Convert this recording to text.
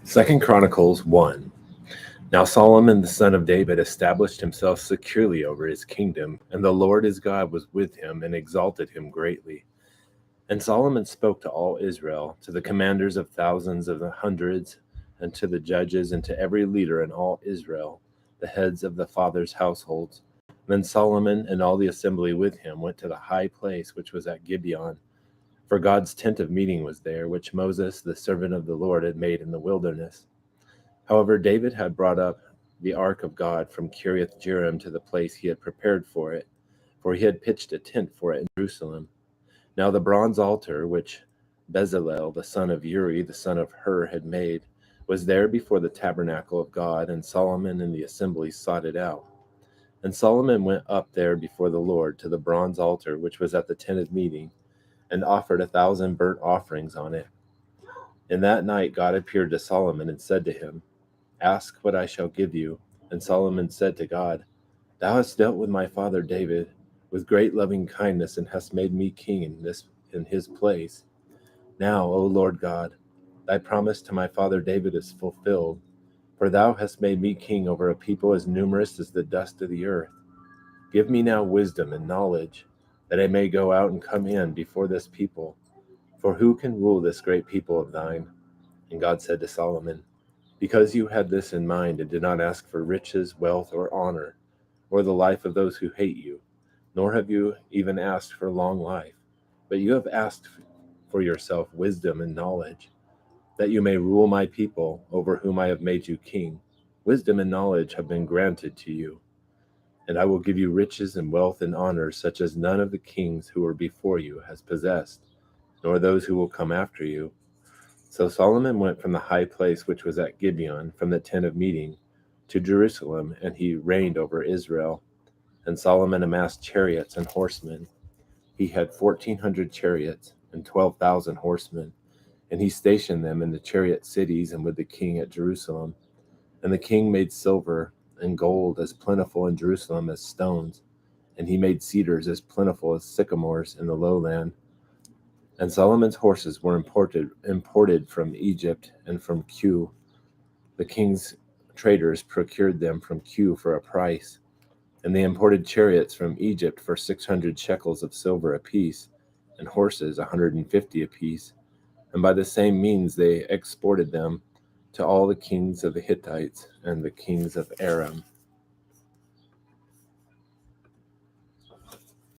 2 Chronicles 1. Now Solomon the son of David established himself securely over his kingdom, and the Lord his God was with him and exalted him greatly. And Solomon spoke to all Israel, to the commanders of thousands, of the hundreds, and to the judges, and to every leader in all Israel, the heads of the fathers' households. Then Solomon and all the assembly with him went to the high place which was at Gibeon, for God's tent of meeting was there, which Moses, the servant of the Lord, had made in the wilderness. However, David had brought up the ark of God from Kiriath Jearim to the place he had prepared for it, for he had pitched a tent for it in Jerusalem. Now the bronze altar, which Bezalel the son of Uri the son of Hur had made, was there before the tabernacle of God, and Solomon and the assembly sought it out. And Solomon went up there before the Lord to the bronze altar which was at the tent of meeting, and offered 1,000 burnt offerings on it. And that night God appeared to Solomon and said to him, Ask what I shall give you. And Solomon said to God, Thou hast dealt with my father David with great loving kindness, and hast made me king in his place. Now, O Lord God, thy promise to my father David is fulfilled, for thou hast made me king over a people as numerous as the dust of the earth. Give me now wisdom and knowledge, that I may go out and come in before this people. For who can rule this great people of thine? And God said to Solomon, Because you had this in mind and did not ask for riches, wealth, or honor, or the life of those who hate you, nor have you even asked for long life, but you have asked for yourself wisdom and knowledge, that you may rule my people, over whom I have made you king. Wisdom and knowledge have been granted to you. And I will give you riches and wealth and honor, such as none of the kings who were before you has possessed, nor those who will come after you. So Solomon went from the high place which was at Gibeon, from the tent of meeting, to Jerusalem, and he reigned over Israel. And Solomon amassed chariots and horsemen. He had 1,400 chariots and 12,000 horsemen, and he stationed them in the chariot cities and with the king at Jerusalem. And the king made silver and gold as plentiful in Jerusalem as stones, and he made cedars as plentiful as sycamores in the lowland. And Solomon's horses were imported from Egypt and from Kue. The king's traders procured them from Kue for a price, and they imported chariots from Egypt for 600 shekels of silver apiece, and horses 150 apiece. And by the same means they exported them to all the kings of the Hittites and the kings of Aram.